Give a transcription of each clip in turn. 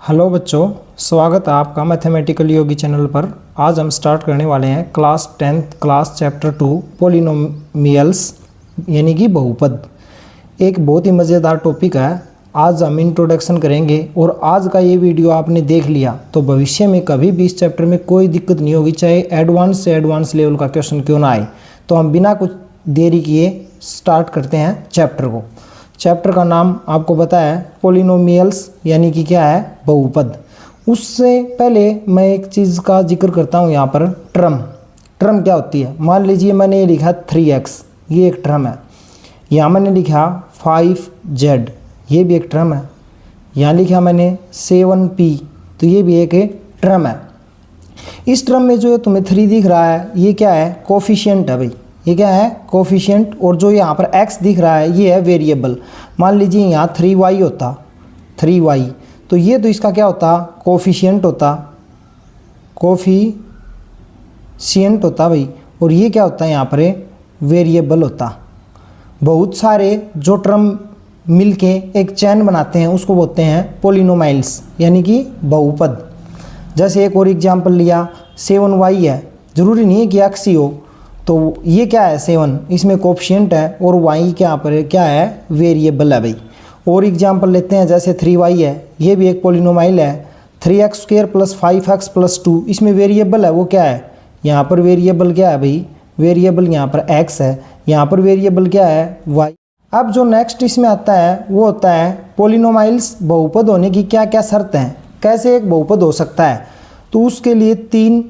Hello बच्चों, स्वागत है आपका मैथमेटिकल योगी चैनल पर। आज हम स्टार्ट करने वाले हैं class 10th class chapter 2 polynomials यानी कि बहुपद। एक बहुत ही मज़ेदार टॉपिक है। आज हम इंट्रोडक्शन करेंगे और आज का ये वीडियो आपने देख लिया तो भविष्य में कभी भी इस चैप्टर में कोई दिक्कत नहीं होगी, चाहे एडवांस से एडवांस लेवल का क्वेश्चन क्यों ना आए। तो हम बिना कुछ देरी किए स्टार्ट करते हैं चैप्टर को। चैप्टर का नाम आपको पता है पॉलिनोमियल्स यानी कि क्या है, बहुपद। उससे पहले मैं एक चीज़ का जिक्र करता हूँ यहाँ पर। टर्म क्या होती है। मान लीजिए मैंने ये लिखा 3x, ये एक टर्म है। यहाँ मैंने लिखा 5z, ये भी एक टर्म है। यहाँ लिखा मैंने 7p, तो ये भी एक टर्म है। इस टर्म में जो तुम्हें 3 दिख रहा है ये क्या है, कोफिशिएंट है भाई। ये क्या है, कोफिशिएंट। और जो यहाँ पर x दिख रहा है ये है वेरिएबल। मान लीजिए यहाँ 3y होता, 3y, तो ये तो इसका क्या होता, कोफिशिएंट होता, कोफिशिएंट होता भाई। और ये क्या होता है यहाँ पर वेरिएबल होता। बहुत सारे जो टर्म मिलके एक चैन बनाते हैं उसको बोलते हैं पॉलिनोमाइल्स यानी कि बहुपद। जैसे एक और एग्जांपल लिया, 7y है, ज़रूरी नहीं है कि x ही हो। तो ये क्या है 7, इसमें कोफिशिएंट है और y क्या पर क्या है, वेरिएबल है भाई। और एग्जांपल लेते हैं, जैसे 3y है, ये भी एक पॉलिनोमाइल है। 3x² + 5x + 2, इसमें वेरिएबल है, वो क्या है, यहाँ पर वेरिएबल क्या है भाई, वेरिएबल यहाँ पर x है, यहाँ पर वेरिएबल क्या है, y। अब जो नेक्स्ट इसमें आता है वो होता है पॉलिनोमाइल्स बहुपद होने की क्या क्या शर्त हैं, कैसे एक बहुपद हो सकता है। तो उसके लिए 3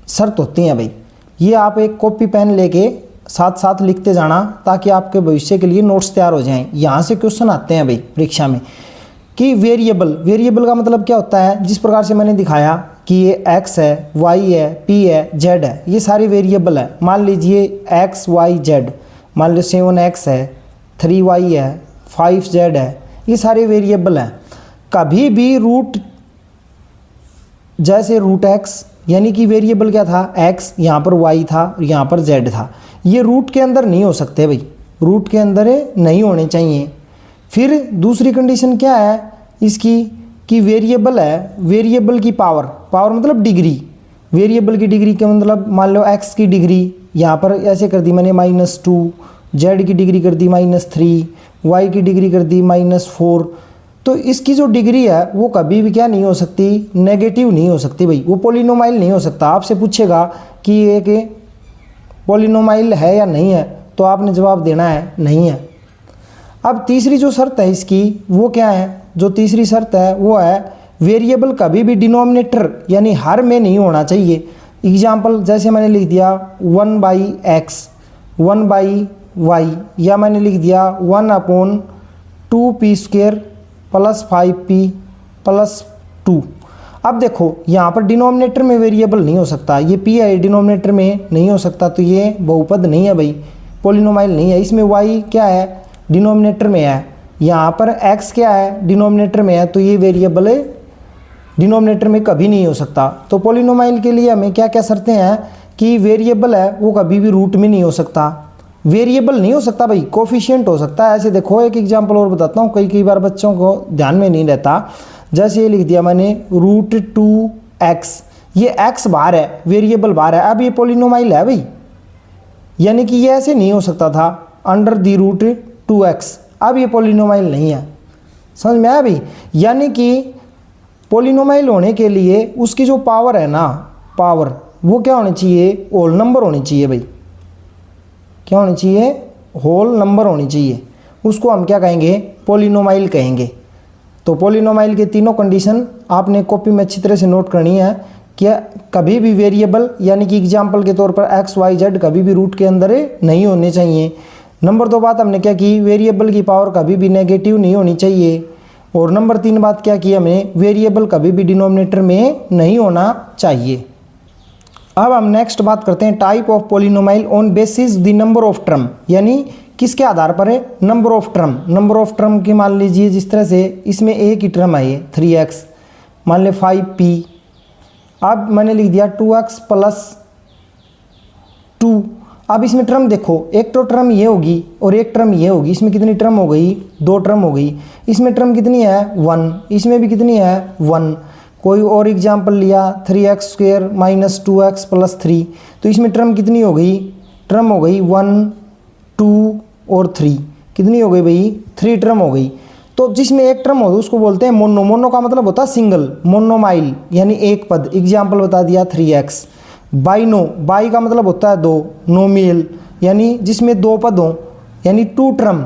शर्त होती हैं भाई। ये आप एक कॉपी पेन लेके साथ साथ लिखते जाना ताकि आपके भविष्य के लिए नोट्स तैयार हो जाएं। यहाँ से क्वेश्चन आते हैं भाई परीक्षा में कि वेरिएबल का मतलब क्या होता है। जिस प्रकार से मैंने दिखाया कि ये x है, y है, p है, z है, ये सारे वेरिएबल है। मान लीजिए x, y, z, मान लो 7x है, 3y है, 5z है, ये सारे वेरिएबल हैं। कभी भी रूट, जैसे √x यानी कि वेरिएबल क्या था, x, यहाँ पर y था और यहाँ पर z था, ये रूट के अंदर नहीं हो सकते भाई, रूट के अंदर नहीं होने चाहिए। फिर दूसरी कंडीशन क्या है इसकी कि वेरिएबल है, वेरिएबल की पावर मतलब डिग्री, वेरिएबल की डिग्री का मतलब मान लो x की डिग्री यहाँ पर ऐसे कर दी मैंने -2, z की डिग्री कर दी -3, y की डिग्री कर दी -4। तो इसकी जो डिग्री है वो कभी भी क्या नहीं हो सकती, नेगेटिव नहीं हो सकती भाई, वो पॉलिनोमाइल नहीं हो सकता। आपसे पूछेगा कि एक पॉलिनोमाइल है या नहीं है, तो आपने जवाब देना है नहीं है। अब तीसरी जो शर्त है इसकी वो क्या है, जो तीसरी शर्त है वो है वेरिएबल कभी भी डिनोमिनेटर यानी हर में नहीं होना चाहिए। एग्जाम्पल जैसे मैंने लिख दिया 1/x, 1/y, या मैंने लिख दिया 1/2p² + 5p + 2। अब देखो यहाँ पर डिनोमिनेटर में वेरिएबल नहीं हो सकता, ये p है, डिनोमिनेटर में नहीं हो सकता, तो ये बहुपद नहीं है भाई, पॉलिनोमाइल नहीं है। इसमें y क्या है, डिनोमिनेटर में है, यहाँ पर x क्या है, डिनोमिनेटर में है, तो ये वेरिएबल डिनोमिनेटर में कभी नहीं हो सकता। तो पॉलिनोमाइल के लिए हमें क्या क्या शर्तें हैं कि वेरिएबल है वो कभी भी रूट में नहीं हो सकता, वेरिएबल नहीं हो सकता भाई, कोफिशिएंट हो सकता है। ऐसे देखो एक एग्जांपल और बताता हूँ, कई बार बच्चों को ध्यान में नहीं रहता। जैसे ये लिख दिया मैंने √2x, ये x बाहर है, वेरिएबल बाहर है, अब ये पॉलिनोमाइल है भाई, यानी कि ये ऐसे नहीं हो सकता था √2x, अब ये पॉलिनोमाइल नहीं है। समझ में आया भाई। यानी कि पॉलिनोमाइल होने के लिए उसकी जो पावर है ना, पावर वो क्या होनी चाहिए, होल नंबर होनी चाहिए भाई। क्या होनी चाहिए, होल नंबर होनी चाहिए। उसको हम क्या कहेंगे, पॉलिनोमाइल कहेंगे। तो पॉलिनोमाइल के तीनों कंडीशन आपने कॉपी में अच्छी तरह से नोट करनी है कि कभी भी वेरिएबल यानी कि एग्जांपल के तौर पर x, y, z कभी भी रूट के अंदर नहीं होने चाहिए। नंबर 2 बात हमने क्या की, वेरिएबल की पावर कभी भी नेगेटिव नहीं होनी चाहिए। और नंबर 3 बात क्या की हमने, वेरिएबल कभी भी डिनोमिनेटर में नहीं होना चाहिए। अब हम नेक्स्ट बात करते हैं type of polynomial on basis the number of term, यानी किसके आधार पर है, number of term. Number of term की मान लीजिए जिस तरह से इसमें एक ही टर्म है ये 3x, मान ले 5p, अब मैंने लिख दिया 2x + 2। अब इसमें टर्म देखो, एक तो टर्म ये होगी और एक टर्म ये होगी, इसमें कितनी टर्म हो गई, 2 टर्म हो गई। इसमें टर्म कितनी है 1, इसमें भी कितनी है 1। कोई और एग्जाम्पल लिया 3x² - 2x + 3, तो इसमें टर्म कितनी हो गई, टर्म हो गई 1 2 और 3, कितनी हो गई भाई 3 टर्म हो गई। तो जिसमें एक टर्म हो उसको बोलते हैं मोनो, मोनो का मतलब होता है सिंगल, मोनोमाइल यानी एक पद। एग्जाम्पल बता दिया 3x। बाइनो, बाई का मतलब होता है 2, नोमियल यानी जिसमें 2 पद हों, यानी 2 टर्म,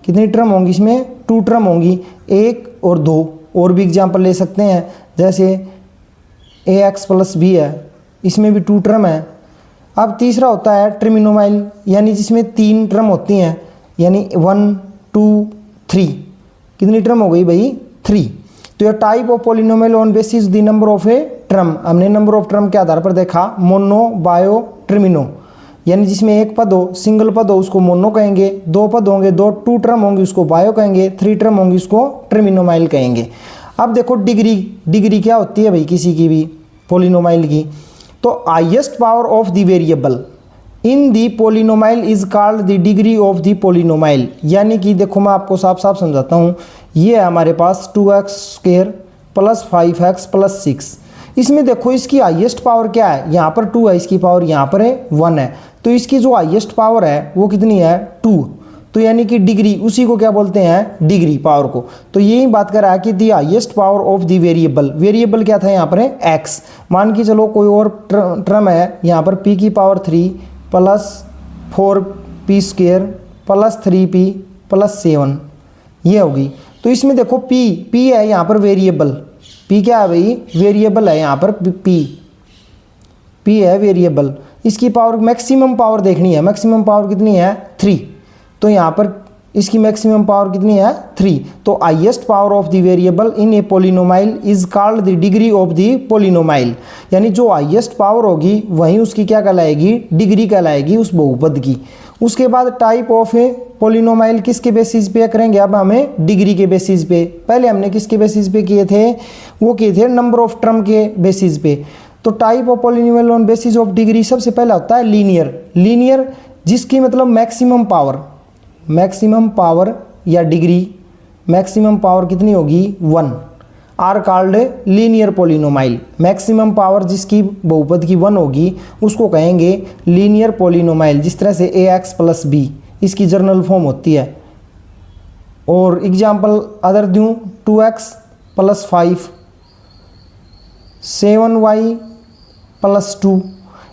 कितनी टर्म होंगी इसमें 2 टर्म होंगी, 1 और 2। और भी एग्जाम्पल ले सकते हैं, जैसे ax + b है, इसमें भी 2 टर्म है। अब तीसरा होता है ट्रिमिनोमाइल, यानी जिसमें 3 टर्म होती हैं, यानी 1 2 3, कितनी टर्म हो गई भाई 3। तो यह type of polynomial on basis the number of a term, हमने नंबर ऑफ टर्म के आधार पर देखा, मोनो बायो ट्रिमिनो, यानी जिसमें एक पद हो, सिंगल पद हो उसको मोनो कहेंगे, 2 पद होंगे, 2 टर्म होंगी उसको बायो कहेंगे, 3 टर्म होंगी उसको ट्रिमिनोमाइल कहेंगे। अब देखो डिग्री, डिग्री क्या होती है भाई किसी की भी पॉलिनोमाइल की, तो highest power of the variable in the polynomial is called the degree of the polynomial. यानी कि देखो मैं आपको साफ साफ समझाता हूँ, ये है हमारे पास 2x² + 5x + 6, इसमें देखो इसकी हाईएस्ट पावर क्या है, यहाँ पर 2 है, इसकी पावर यहाँ पर है 1 है, तो इसकी जो हाईएस्ट पावर है वो कितनी है 2। तो यानी कि डिग्री, उसी को क्या बोलते हैं डिग्री पावर को। तो यही बात कर रहा है कि the highest power of the variable, variable क्या था यहाँ पर है x, मान के चलो कोई और टर्म है यहाँ पर p की पावर 3 + 4p² + 3p + 7, ये होगी। तो इसमें देखो p है यहाँ पर वेरिएबल, p क्या है भाई वेरिएबल है यहाँ पर, p है वेरिएबल, इसकी पावर मैक्सिमम पावर देखनी है, मैक्सिमम पावर कितनी है 3, तो यहाँ पर इसकी मैक्सिमम पावर कितनी है 3। तो highest power of the variable in a polynomial is called the degree of the polynomial, यानी जो हाईएस्ट पावर होगी वहीं उसकी क्या कहलाएगी डिग्री कहलाएगी उस बहुपद की। उसके बाद टाइप ऑफ ए पॉलिनोमाइल किसके बेसिस पे करेंगे, अब हमें डिग्री के बेसिस पे, पहले हमने किसके बेसिस पे किए थे, वो किए थे नंबर ऑफ टर्म के बेसिस पे। तो type of polynomial on basis of degree सबसे पहला होता है लीनियर, लीनियर जिसकी मतलब मैक्सिमम पावर, मैक्सिमम पावर या डिग्री, मैक्सिमम पावर कितनी होगी 1, are called linear polynomial. Maximum power जिसकी बहुपद की 1 होगी उसको कहेंगे लीनियर पॉलिनोमाइल, जिस तरह से ax + b इसकी जर्नल फॉर्म होती है। और एग्जाम्पल अदर दूँ 2x + 5 7y + 2,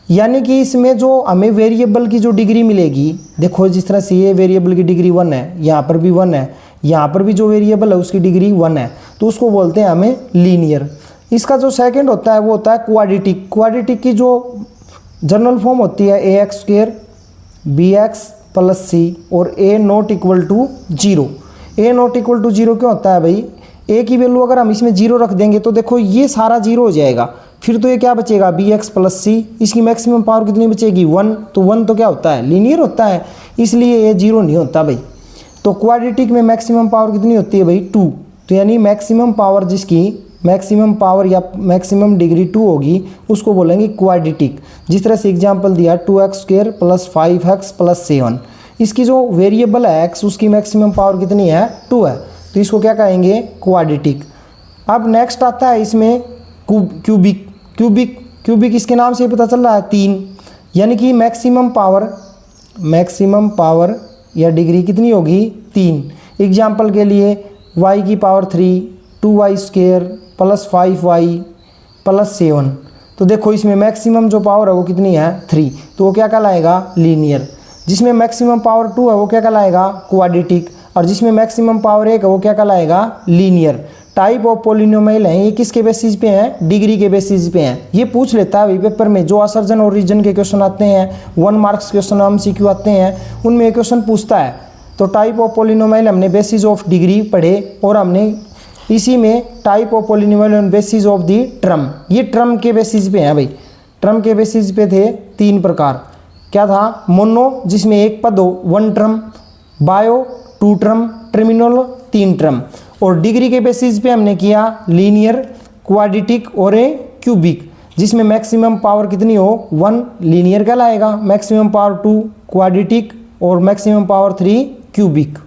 यानी कि इसमें जो हमें वेरिएबल की जो डिग्री मिलेगी, देखो जिस तरह से ये वेरिएबल की डिग्री 1 है, यहाँ पर भी 1 है, यहाँ पर भी जो वेरिएबल है उसकी डिग्री 1 है, तो उसको बोलते हैं हमें लीनियर। इसका जो सेकंड होता है वो होता है क्वाड्रेटिक, क्वाड्रेटिक की जो जर्नल फॉर्म होती है ax² bx + c और a ≠ = 0। a ≠ = 0 क्यों होता है भाई, a की वैल्यू अगर हम इसमें 0 रख देंगे तो देखो ये सारा 0 हो जाएगा, फिर तो ये क्या बचेगा bx + c, इसकी मैक्सिमम पावर कितनी बचेगी 1, तो 1 तो क्या होता है लीनियर होता है, इसलिए ये 0 नहीं होता भाई। तो क्वाड्रेटिक में मैक्सिमम पावर कितनी होती है भाई 2, तो यानी मैक्सिमम पावर जिसकी मैक्सिमम पावर या मैक्सिमम डिग्री 2 होगी उसको बोलेंगे क्वाड्रेटिक। जिस तरह से एग्जांपल दिया 2x² + 5x + 7, इसकी जो वेरिएबल है x उसकी मैक्सिमम पावर कितनी है 2 है, तो इसको क्या कहेंगे क्वाड्रेटिक। अब नेक्स्ट आता है इसमें क्यूबिक, क्यूबिक क्यूबिक इसके नाम से पता चल रहा है 3, यानी कि मैक्सिमम पावर या डिग्री कितनी होगी 3। एग्जाम्पल के लिए y की पावर 3 2y² + 5y + 7, तो देखो इसमें मैक्सिमम जो पावर है वो कितनी है 3, तो वो क्या कहलाएगा लीनियर। जिसमें मैक्सिमम पावर 2 है वो क्या कहलाएगा क्वाड्रेटिक, और जिसमें मैक्सिमम पावर 1 है वो क्या कहलाएगा लीनियर। टाइप ऑफ पॉलिनोमियल हैं ये किसके बेसिस पे हैं, डिग्री के बेसिस पे हैं। ये पूछ लेता है पेपर में, जो असर्जन और रीजन के क्वेश्चन आते हैं, 1 मार्क्स क्वेश्चन MCQ आते हैं, उनमें ये क्वेश्चन पूछता है। तो टाइप ऑफ पॉलिनोमियल हमने बेसिस ऑफ डिग्री पढ़े, और हमने इसी में type of polynomial on basis of the term, ये टर्म के बेसिस पे हैं भाई। टर्म के बेसिस पे थे 3 प्रकार, क्या था मोनो जिसमें एक पद हो 1 टर्म, बायो 2 टर्म, ट्रिमिनल 3 टर्म, और डिग्री के बेसिस पे हमने किया लीनियर, क्वाड्रेटिक और ए क्यूबिक। जिसमें मैक्सिमम पावर कितनी हो 1 लीनियर कहलाएगा, मैक्सिमम पावर 2 क्वाड्रेटिक और मैक्सिमम पावर 3 क्यूबिक।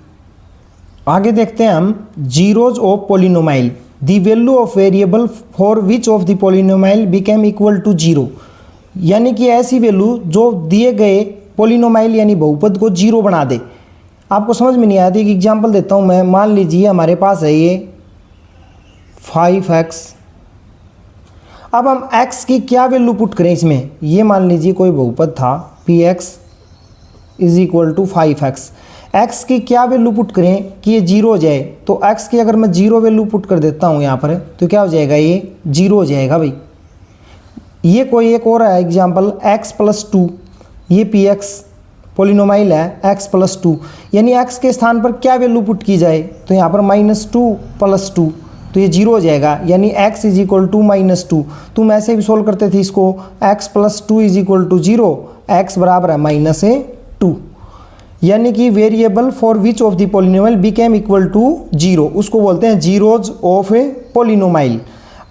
आगे देखते हैं हम zeros of polynomial, the value of variable for which of the polynomial became equal to 0, यानी कि ऐसी वैल्यू जो दिए गए पॉलिनोमाइल यानी बहुपद को 0 बना दे। आपको समझ में नहीं आया तो एक एग्जांपल देता हूँ मैं। मान लीजिए हमारे पास है ये 5x, अब हम x की क्या वैल्यू पुट करें इसमें, ये मान लीजिए कोई बहुपद था px is equal to 5x, x की क्या वैल्यू पुट करें कि ये 0 हो जाए, तो x की अगर मैं 0 वैल्यू पुट कर देता हूँ यहाँ पर तो क्या हो जाएगा, ये 0 हो जाएगा भाई। ये कोई एक और है एग्जाम्पल x प्लस 2, ये px पॉलिनोमाइल है x प्लस 2, यानी x के स्थान पर क्या वैल्यू पुट की जाए, तो यहाँ पर -2 प्लस 2, तो ये 0 हो जाएगा, यानी x इज इक्वल टू -2। तुम ऐसे भी सोल्व करते थे इसको, x plus 2 is equal to 0, x बराबर है -2, यानी कि variable for which of the polynomial became equal to 0, उसको बोलते हैं जीरोज ऑफ ए पॉलिनोमाइल।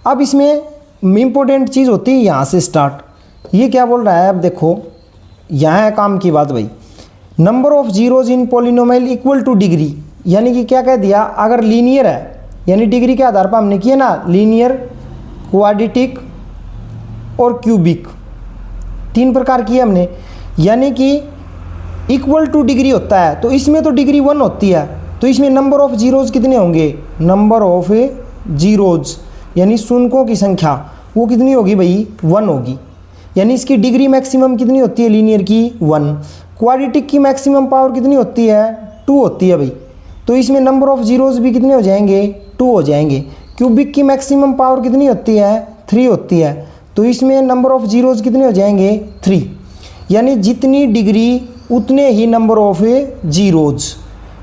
अब इसमें इंपॉर्टेंट चीज़ होती है यहाँ से स्टार्ट। ये क्या बोल रहा है, अब देखो यहाँ है काम की बात भाई, number of zeros in polynomial equal to degree, यानी कि क्या कह दिया, अगर लीनियर है यानी डिग्री के आधार पर हमने किया ना, लीनियर, क्वाड्रेटिक और क्यूबिक, 3 प्रकार किए हमने, यानी कि इक्वल टू डिग्री होता है, तो इसमें तो डिग्री 1 होती है, तो इसमें नंबर ऑफ जीरोज कितने होंगे, नंबर ऑफ जीरोज यानी शून्यों की संख्या वो कितनी होगी भाई, 1 होगी, यानी इसकी डिग्री मैक्सिमम कितनी होती है लीनियर की 1। क्वाड्रेटिक की मैक्सिमम पावर कितनी होती है 2 होती है भाई, तो इसमें नंबर ऑफ जीरोज भी कितने हो जाएंगे 2 हो जाएंगे। क्यूबिक की मैक्सिमम पावर कितनी होती है 3 होती है, तो इसमें नंबर ऑफ जीरोज कितने हो जाएंगे 3, यानी जितनी डिग्री उतने ही नंबर ऑफ जीरोज,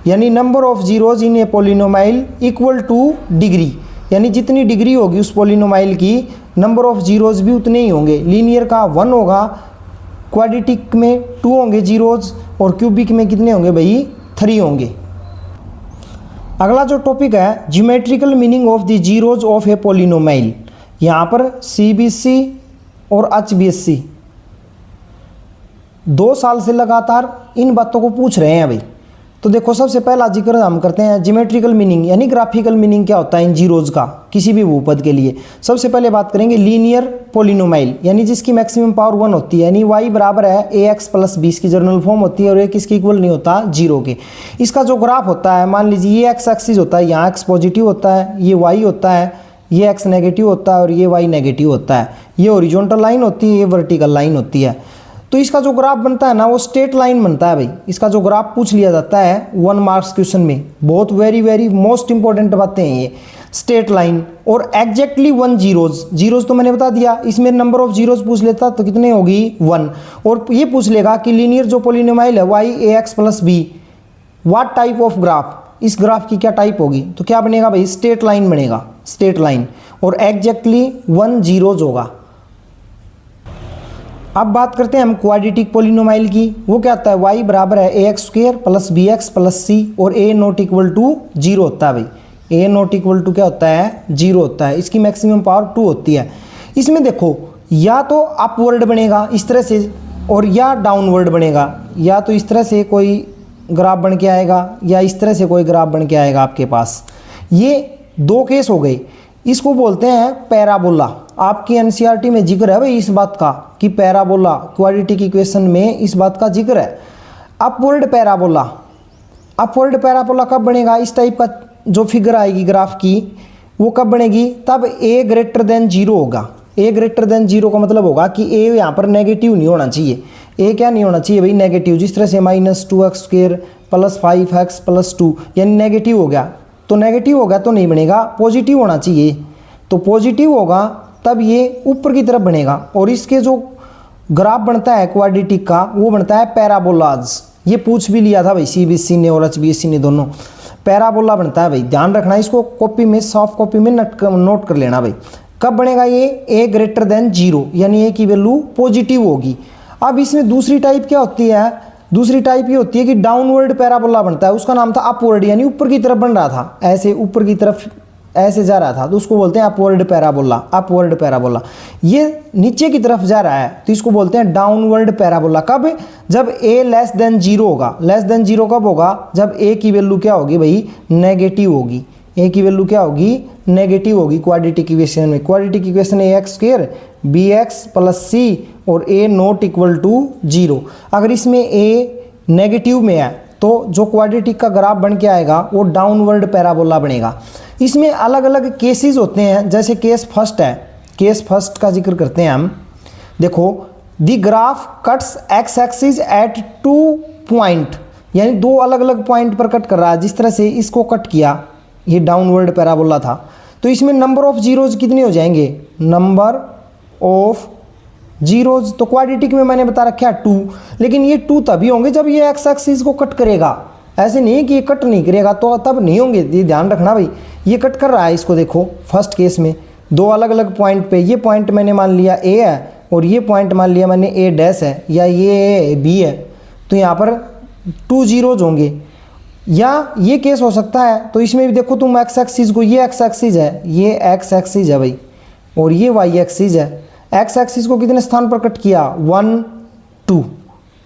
यानी number of zeros in a polynomial equal to degree, यानी जितनी डिग्री होगी उस पॉलिनोमाइल की नंबर ऑफ जीरोज भी उतने ही होंगे। लीनियर का 1 होगा, क्वाड्रेटिक में 2 होंगे जीरोज और क्यूबिक में कितने होंगे भाई 3 होंगे। अगला जो टॉपिक है geometrical meaning of the zeros of a polynomial, यहाँ पर CBSE और HBSC 2 साल से लगातार इन बातों को पूछ रहे हैं भाई। तो देखो सबसे पहला जिक्र हम करते हैं ज्योमेट्रिकल मीनिंग यानी ग्राफिकल मीनिंग क्या होता है इन जीरोज का किसी भी बहुपद के लिए। सबसे पहले बात करेंगे लीनियर पॉलिनोमाइल यानी जिसकी मैक्सिमम पावर 1 होती है, यानी y बराबर है ax प्लस b, इसकी जर्नल फॉर्म होती है और एक इसके इक्वल नहीं होता 0 के। इसका जो ग्राफ होता है मान लीजिए ये x एक्सिस होता है, यहाँ x पॉजिटिव होता है, ये y होता है, ये x नेगेटिव होता है और ये y नेगेटिव होता है, ये हॉरिजॉन्टल लाइन होती है, ये वर्टिकल लाइन होती है। तो इसका जो ग्राफ बनता है ना वो स्ट्रेट लाइन बनता है भाई। इसका जो ग्राफ पूछ लिया जाता है 1 मार्क्स क्वेश्चन में, बहुत वेरी मोस्ट इंपॉर्टेंट बातें हैं ये, स्ट्रेट लाइन और एग्जैक्टली 1 जीरोज तो मैंने बता दिया, इसमें नंबर ऑफ जीरोज पूछ लेता तो कितने होगी 1, और ये पूछ लेगा कि लीनियर जो पॉलिनोमाइल है y ax plus b what type of graph, इस ग्राफ की क्या टाइप होगी, तो क्या बनेगा भाई स्ट्रेट लाइन बनेगा, स्ट्रेट लाइन, और एग्जैक्टली 1 जीरोज होगा। अब बात करते हैं हम क्वाड्रेटिक पॉलिनोमाइल की, वो क्या होता है y बराबर है ax square plus bx plus c और a नॉट इक्वल टू 0 होता है भाई, a नॉट इक्वल टू क्या होता है 0 होता है, इसकी मैक्सिमम पावर 2 होती है। इसमें देखो या तो अपवर्ड बनेगा इस तरह से और या डाउनवर्ड बनेगा, या तो इस तरह से कोई ग्राफ बन के आएगा या इस तरह से कोई ग्राफ बन के आएगा आपके पास। ये 2 केस हो गए, इसको बोलते हैं पैराबोला। आपकी एनसीईआरटी में जिक्र है भाई इस बात का कि पैराबोला, क्वाड्रेटिक इक्वेशन में इस बात का जिक्र है। अपवर्ड पैराबोला, अपवर्ड पैराबोला कब बनेगा, इस टाइप का जो फिगर आएगी ग्राफ की वो कब बनेगी, तब a ग्रेटर देन 0 होगा। a ग्रेटर देन 0 का मतलब होगा कि a यहाँ पर नेगेटिव नहीं होना चाहिए। a क्या नहीं होना चाहिए भाई नेगेटिव, जिस तरह से -2x square plus 5x plus 2 यानी नेगेटिव हो गया, तो नेगेटिव होगा तो नहीं बनेगा, पॉजिटिव होना चाहिए, तो पॉजिटिव होगा तब ये ऊपर की तरफ बनेगा। और इसके जो ग्राफ बनता है क्वाड्रेटिक का वो बनता है पैराबोलाज। ये पूछ भी लिया था भाई CBSE ने और HBSC ने दोनों, पैराबोला बनता है भाई, ध्यान रखना इसको, कॉपी में सॉफ्ट कॉपी में नोट कर लेना भाई। कब बनेगा ये a ग्रेटर देन 0 यानी a की वैल्यू पॉजिटिव होगी। अब इसमें दूसरी टाइप क्या होती है, दूसरी टाइप ये होती है कि डाउनवर्ड पैराबोला बनता है, उसका नाम था अपवर्ड यानी ऊपर की तरफ बन रहा था, ऐसे ऊपर की तरफ ऐसे जा रहा था तो उसको बोलते हैं अपवर्ड पैराबोला, अपवर्ड पैराबोला। ये नीचे की तरफ जा रहा है तो इसको बोलते हैं डाउनवर्ड पैराबोला। कब? जब a लेस देन 0 होगा। लेस देन 0 कब होगा? जब a की वैल्यू क्या होगी भाई? नेगेटिव होगी। a की वैल्यू क्या होगी? नेगेटिव होगी क्वाड्रेटिक इक्वेशन में। क्वाड्रेटिक इक्वेशन है ax square bx plus c और a नॉट इक्वल टू 0। अगर इसमें a नेगेटिव में है तो जो क्वाड्रेटिक का ग्राफ बन के आएगा वो डाउनवर्ड पैराबोला बनेगा। इसमें अलग अलग केसेस होते हैं, जैसे केस फर्स्ट है। केस फर्स्ट का जिक्र करते हैं हम। देखो, the graph cuts x axis at 2 point, यानी 2 अलग अलग पॉइंट पर कट कर रहा है। जिस तरह से इसको कट किया, ये डाउनवर्ड पैराबोला था, तो इसमें नंबर ऑफ जीरोज कितने हो जाएंगे? नंबर ऑफ जीरोज तो क्वाड्रेटिक में मैंने बता रखा है 2, लेकिन ये 2 तभी होंगे जब ये एक्स एक्सिस को कट करेगा। ऐसे नहीं है कि ये कट नहीं करेगा तो तब नहीं होंगे, ये ध्यान रखना भाई। ये कट कर रहा है इसको, देखो फर्स्ट केस में 2 अलग अलग पॉइंट पे। ये पॉइंट मैंने मान लिया ए है और ये पॉइंट मान लिया मैंने ए डैश है, या ये बी है, तो यहाँ पर 2 जीरोज होंगे। या ये केस हो सकता है, तो इसमें भी देखो तुम एक्स एक्सिस को, ये एक्स एक्सिस है, ये एक्स एक्सिस है भाई, और ये वाई एक्सिस है। एक्स एक्सिस को कितने स्थान पर कट किया? 1 2,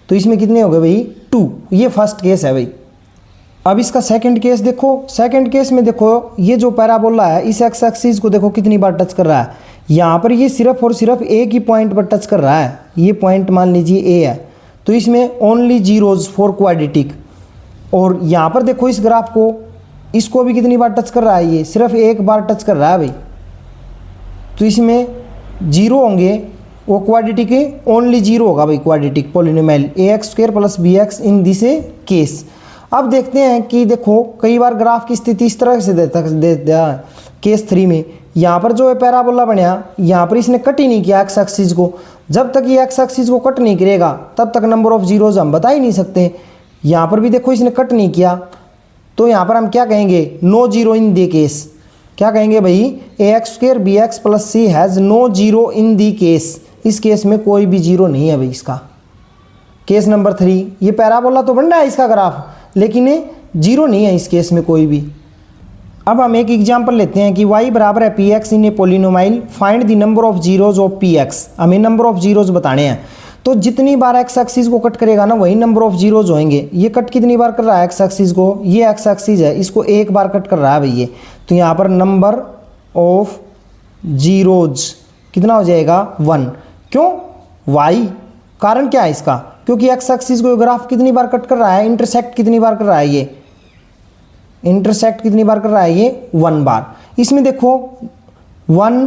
तो इसमें कितने हो गए भाई? 2। ये फर्स्ट केस है भाई। अब इसका सेकंड केस देखो। सेकंड केस में देखो, ये जो पैराबोला है इस एक्स एक्सिस को देखो कितनी बार टच कर रहा है। यहाँ पर ये सिर्फ और सिर्फ एक ही पॉइंट पर टच कर रहा है। ये पॉइंट मान लीजिए ए है, तो इसमें ओनली जीरोज फॉर क्वाड्रेटिक। और यहाँ पर देखो इस ग्राफ को, इसको भी कितनी बार टच कर रहा है? ये सिर्फ एक बार टच कर रहा है भाई, तो इसमें 0 होंगे। वो क्वाड्रेटिक ओनली 0 होगा भाई, quadratic polynomial ax square plus bx in this case. अब देखते हैं कि देखो कई बार ग्राफ की स्थिति इस तरह से देता है। केस 3 में यहाँ पर जो है पैराबोला बनया, यहाँ पर इसने कट ही नहीं किया एक्स एक्सिस को। जब तक ये एक्स एक्सिस को कट नहीं करेगा तब तक नंबर ऑफ जीरोज हम बता ही नहीं सकते। यहाँ पर भी देखो इसने कट नहीं किया, तो यहाँ पर हम क्या कहेंगे? No zero in the case. क्या कहेंगे भाई? ax square bx plus c has no zero in the case. इस केस में कोई भी जीरो नहीं है भाई इसका। केस नंबर 3, ये पैराबोला तो बन रहा है इसका ग्राफ, लेकिन जीरो नहीं है इस केस में कोई भी। अब हम एक एग्जांपल लेते हैं कि y बराबर है px in a polynomial, find the number of zeros of px। हमें नंबर ऑफ जीरोज बताने हैं, तो जितनी बार एक्स एक्सिस को कट करेगा ना वही नंबर ऑफ जीरोज होंगे। ये कट कितनी बार कर रहा है एक्स एक्सिस को? ये एक्स एक्सिस है, इसको एक बार कट कर रहा है भाई ये, तो यहाँ पर नंबर ऑफ जीरोज कितना हो जाएगा? 1। क्यों? वाई। कारण क्या है इसका? क्योंकि एक्स एक्सिस को ग्राफ कितनी बार कट कर रहा है? इंटरसेक्ट कितनी बार कर रहा है? ये इंटरसेक्ट कितनी बार कर रहा है? ये 1 बार। इसमें देखो 1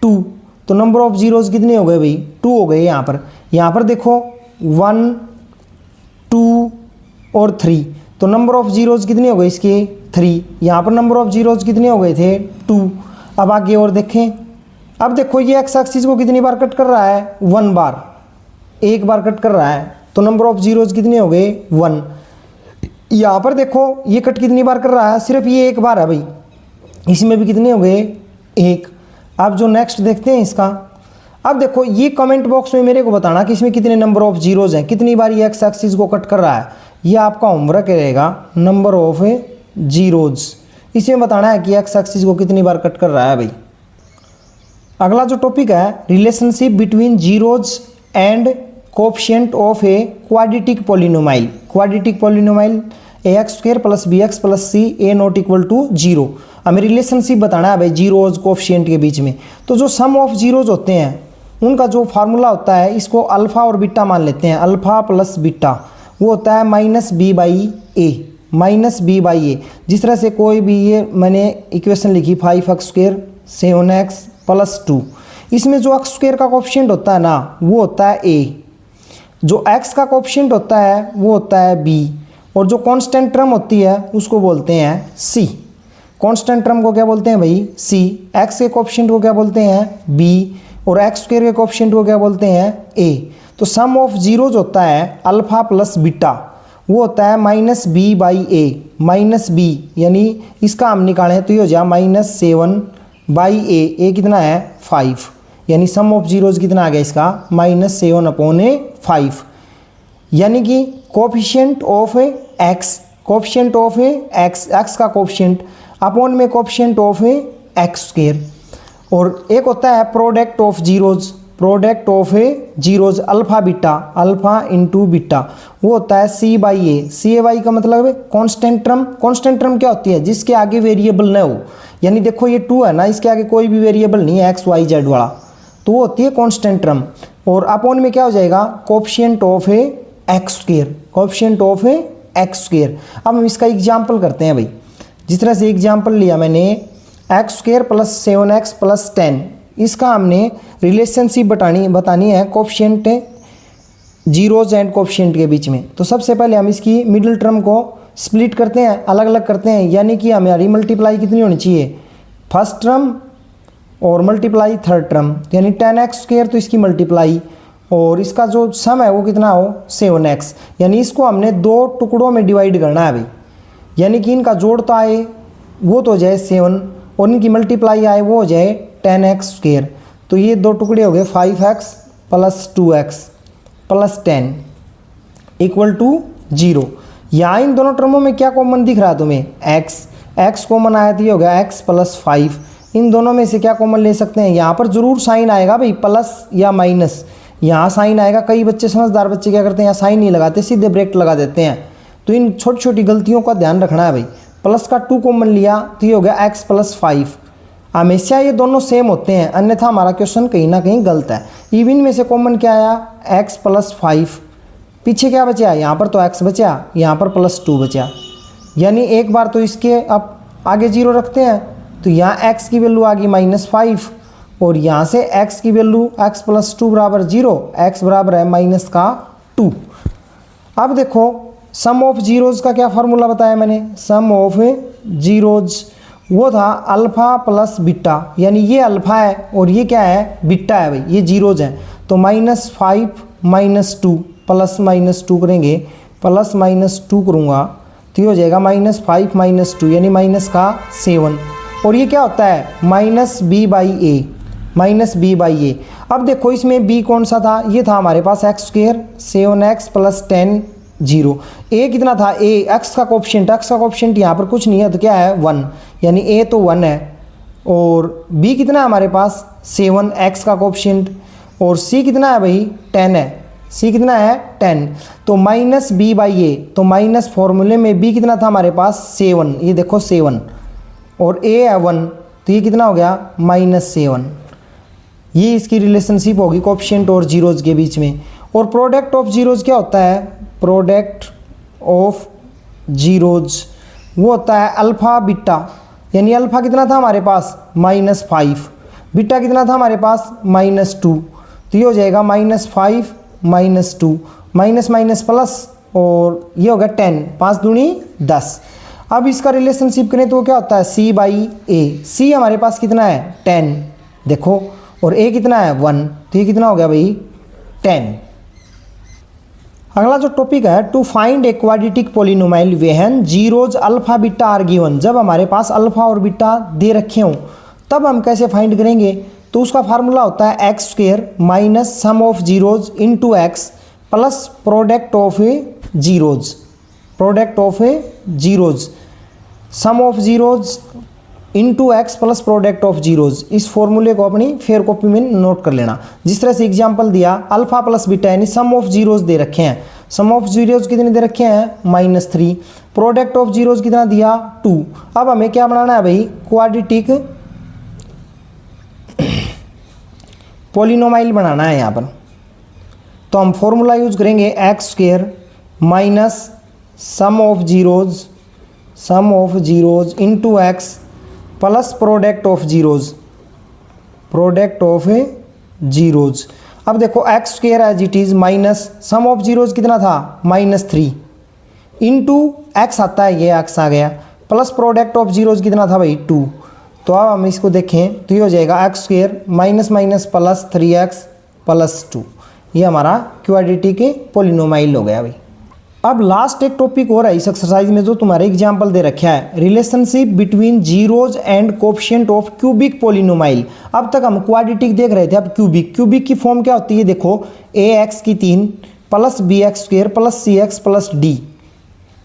2, तो नंबर ऑफ जीरोज कितने हो गए भाई? 2 हो गए। यहाँ पर देखो 1 2 और 3, तो नंबर ऑफ जीरोज कितने हो गए इसके? 3। यहाँ पर नंबर ऑफ जीरोज कितने हो गए थे? 2। अब आगे और देखें। अब देखो ये एक्स एक्सिस को कितनी बार कट कर रहा है? 1 बार, एक बार कट कर रहा है, तो नंबर ऑफ जीरोज कितने हो गए? 1। यहाँ पर देखो ये कट कितनी बार कर रहा है? सिर्फ ये एक बार है भाई, इसमें भी कितने हो गए? 1। अब जो नेक्स्ट देखते हैं इसका। अब देखो ये कमेंट बॉक्स में मेरे को बताना कि इसमें कितने नंबर ऑफ जीरोज हैं, कितनी बार ये एक्स एक्सिस को कट कर रहा है। ये आपका होमवर्क रहेगा, नंबर ऑफ जीरोज। इसमें बताना है कि एक्स एक्सिस को कितनी बार कट कर रहा है भाई। अगला जो टॉपिक है, relationship between zeros and coefficient of a quadratic polynomial. Quadratic polynomial ax square plus bx plus c a not equal to 0। हमें रिलेशनशिप बताना है भाई जीरोज कोएफिशिएंट के बीच में। तो जो सम ऑफ जीरोज होते हैं उनका जो फार्मूला होता है, इसको अल्फ़ा और बीटा मान लेते हैं। अल्फ़ा प्लस बीटा वो होता है माइनस बी बाई ए। जिस तरह से कोई भी ये मैंने इक्वेशन लिखी 5x स्क्वायर 7x प्लस 2, इसमें जो x स्क्वायर का कोएफिशिएंट होता है ना वो होता है a, जो x का कोएफिशिएंट होता है वो होता है b, और जो कांस्टेंट टर्म होती है उसको बोलते हैं c। कांस्टेंट टर्म को क्या बोलते हैं भाई? c। x के कोएफिशिएंट को क्या बोलते हैं? b, और x स्क्वायर के कोएफिशिएंट को क्या बोलते हैं? a। तो सम ऑफ जीरोज होता है अल्फ़ा प्लस बीटा, वो होता है minus B by A. Minus B यानी इसका हम निकालें तो ये हो जाए माइनस 7 बाई ए कितना है? 5। यानी सम ऑफ जीरोज कितना आ गया इसका? Minus 7 upon 5। यानी कि coefficient of x, coefficient of x, x का कोएफिशिएंट अपॉन में कोएफिशिएंट ऑफ एक्स स्क्वेयर। और एक होता है product of zeros, product of zeros alpha beta, alpha into beta, वो होता है सी by A. C A Y का मतलब है कॉन्स्टेंट टर्म। कॉन्स्टेंट टर्म क्या होती है? जिसके आगे वेरिएबल न हो, यानी देखो ये 2 है ना, इसके आगे कोई भी वेरिएबल नहीं है एक्स वाई जेड वाला, तो वो होती है कॉन्स्टेंट टर्म। और अपॉन में क्या हो जाएगा? Coefficient of x square, coefficient of x square. अब हम इसका एग्जाम्पल करते हैं भाई। जिस तरह से एग्जाम्पल लिया मैंने, x square plus 7x plus 10, इसका हमने रिलेशनशिप बतानी है कोएफिशिएंट जीरोज एंड कोएफिशिएंट के बीच में। तो सबसे पहले हम इसकी मिडिल टर्म को स्प्लिट करते हैं, अलग अलग करते हैं, यानी कि हमारी मल्टीप्लाई कितनी होनी चाहिए? फर्स्ट टर्म और मल्टीप्लाई थर्ड टर्म, यानी 10x स्क्वेयर तो इसकी मल्टीप्लाई, और इसका जो सम है वो कितना हो? 7x। यानी इसको हमने 2 टुकड़ों में डिवाइड करना है भाई, यानी कि इनका जोड़ तो आए वो तो हो जाए 7 और इनकी मल्टीप्लाई आए वो हो जाए 10x स्क्वेयर। तो ये 2 टुकड़े हो गए 5x plus 2x plus 10 equal to 0। यहाँ इन दोनों टर्मों में क्या कॉमन दिख रहा है तुम्हें? x कॉमन आया तो ये हो गया x प्लस 5। इन दोनों में से क्या कॉमन ले सकते हैं? यहाँ पर जरूर साइन आएगा भाई, प्लस या माइनस, यहाँ साइन आएगा। कई बच्चे समझदार बच्चे क्या करते हैं, यहाँ साइन नहीं लगाते, सीधे ब्रैकेट लगा देते हैं। तो इन छोटी छोटी गलतियों का ध्यान रखना है भाई। प्लस का 2 कॉमन लिया तो ये हो गया x प्लस 5। हमेशा ये दोनों सेम होते हैं, अन्यथा हमारा क्वेश्चन कहीं ना कहीं गलत है। इवन में से कॉमन क्या आया? x plus 5। पीछे क्या बचा? यहाँ पर तो x बचा, यहाँ पर प्लस 2 बचा, यानी एक बार तो इसके अब आगे 0 रखते हैं तो यहाँ x की वैल्यू आ गई -5, और यहाँ से x की वैल्यू x प्लस 2 बराबर 0, x बराबर है -2। अब देखो सम ऑफ जीरोज का क्या फार्मूला बताया मैंने? सम ऑफ जीरोज वो था अल्फ़ा प्लस बीटा, यानी ये अल्फ़ा है और ये क्या है? बीटा है भाई, ये जीरोज हैं। तो -5 -2 प्लस -2 करेंगे, प्लस -2 करूँगा तो ये हो जाएगा -5 -2 यानी -7। और ये क्या होता है? -b/a, -b/a। अब देखो इसमें b कौन सा था? ये था हमारे पास x square 7x plus 10 0। a कितना था? a x का कोएफिशिएंट यहाँ पर कुछ नहीं है तो क्या है? 1, यानी a तो 1 है। और b कितना है हमारे पास? 7 x का कोएफिशिएंट, और c कितना है भाई? 10 है। c कितना है? 10। तो -b/a, तो माइनस फॉर्मूले में b कितना था हमारे पास? 7, ये देखो 7, और a है 1, तो ये कितना हो गया? -7। ये इसकी रिलेशनशिप होगी कोएफिशिएंट और जीरोज के बीच में। और प्रोडक्ट ऑफ जीरोज क्या होता है? प्रोडक्ट ऑफ जीरोज वो होता है अल्फ़ा बीटा, यानी अल्फ़ा कितना था हमारे पास? -5, बीटा कितना था हमारे पास? -2, तो ये हो जाएगा -5 -2, माइनस माइनस प्लस, और ये हो गया 10, 5 दूनी 10। अब इसका रिलेशनशिप करें तो क्या होता है? c/a। c हमारे पास कितना है? 10 देखो, और a कितना है? 1, तो ये कितना हो गया भाई? 10। अगला जो टॉपिक है, to find a quadratic polynomial when zeros alpha beta are given. जब हमारे पास अल्फा और बीटा दे रखे हों तब हम कैसे फाइंड करेंगे? तो उसका फार्मूला होता है X square minus sum of zeros into X plus product of zeros, product of zeros, sum of zeros into X plus product of zeros. इस फॉर्मूले को अपनी फेयर कॉपी में नोट कर लेना। जिस तरह से एग्जांपल दिया, अल्फा प्लस बीटा यानी सम ऑफ जीरोज दे रखे हैं, सम ऑफ जीरोज कितने दे रखे हैं? -3। प्रोडक्ट ऑफ जीरोज कितना दिया? 2। अब हमें क्या बनाना है भाई? क्वाड्रेटिक पॉलिनोमाइल बनाना है यहाँ पर। तो हम फॉर्मूला यूज करेंगे X square minus sum of zeros into X plus product of zeros, product of zeros. अब देखो X square as it is minus sum of zeros कितना था? -3 इंटू एक्स आता है, ये एक्स आ गया, प्लस प्रोडक्ट ऑफ जीरोज कितना था भाई? 2। तो अब हम इसको देखें तो ये हो जाएगा x square minus minus plus 3x plus 2। ये हमारा क्वाड्रेटिक पॉलिनोमाइल हो गया भाई। अब लास्ट एक टॉपिक और है इस एक्सरसाइज में जो तुम्हारे एग्जाम्पल दे रखा है, relationship between zeros and coefficient of cubic polynomial. अब तक हम क्वाड्रेटिक देख रहे थे, अब क्यूबिक की फॉर्म क्या होती है? देखो ax की 3 plus bx square plus cx plus d,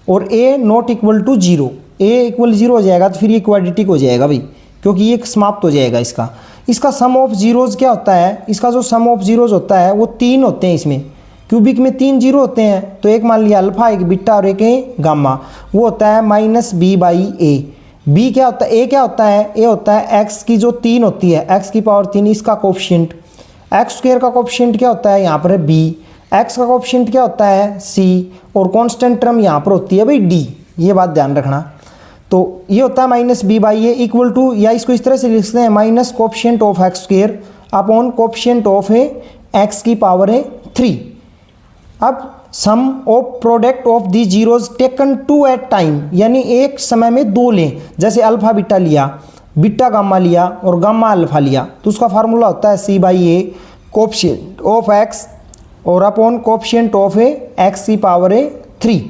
और a not equal to 0, a equal 0 हो जाएगा तो फिर ये क्वाड्रेटिक हो जाएगा भाई। क्योंकि ये समाप्त हो जाएगा इसका। इसका सम ऑफ जीरोज़ क्या होता है, इसका जो सम ऑफ जीरोज़ होता है वो 3 होते हैं। इसमें क्यूबिक में 3 जीरो होते हैं, तो एक मान लिया अल्फा, एक बीटा और एक है गामा। वो होता है -b/a। बी क्या होता है, ए क्या होता है, ए होता है एक्स की जो 3 होती है, एक्स की पावर 3, इसका कोफिशिएंट। एक्स स्क्वायर का कोफिशिएंट क्या होता है, यहाँ पर है बी। एक्स का कोफिशिएंट क्या होता है, सी। और कांस्टेंट टर्म यहाँ पर होती है भाई डी। ये बात ध्यान रखना। तो ये होता है -b/a इक्वल टू, या इसको इस तरह से लिख सकते हैं, minus coefficient of x square upon coefficient of x की पावर है 3। अब sum of product of the zeros taken 2 at time, यानी एक समय में 2 लें। जैसे अल्फा बीटा लिया, बीटा गामा लिया और गामा अल्फा लिया, तो उसका फार्मूला होता है c/a कोफिशिएंट ऑफ एक्स और अपॉन कोफिशिएंट ऑफ एक्स की पावर है 3।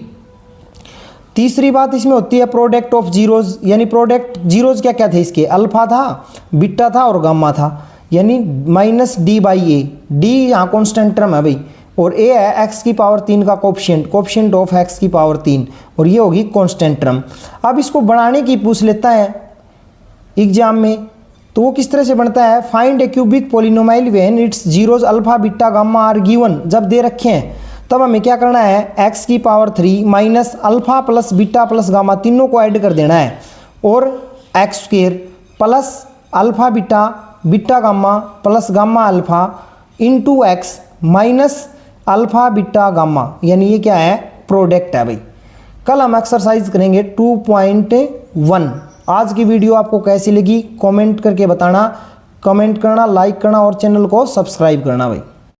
तीसरी बात इसमें होती है प्रोडक्ट ऑफ जीरोज, यानी प्रोडक्ट जीरोज क्या क्या थे इसके, अल्फा था, बीटा था और गामा था, यानी -d/a। डी यहाँ कॉन्स्टेंट टर्म है भाई, और ए है एक्स की पावर 3 का कोफिशिएंट, कोफिशिएंट ऑफ एक्स की पावर 3, और ये होगी कांस्टेंट टर्म। अब इसको बढ़ाने की पूछ लेता है एग्जाम में, तो वो किस तरह से बनता है, find a cubic polynomial when its zeros alpha beta gamma are given. जब दे रखे हैं तब हमें क्या करना है, एक्स की power 3 minus alpha plus beta plus gamma तीनों को ऐड कर देना है, और x square plus alpha beta beta gamma plus gamma alpha into x minus alpha beta gamma, यानी ये क्या है, प्रोडक्ट है भाई। कल हम एक्सरसाइज करेंगे 2.1। आज की वीडियो आपको कैसी लगी कमेंट करके बताना, कमेंट करना, लाइक करना और चैनल को सब्सक्राइब करना भाई।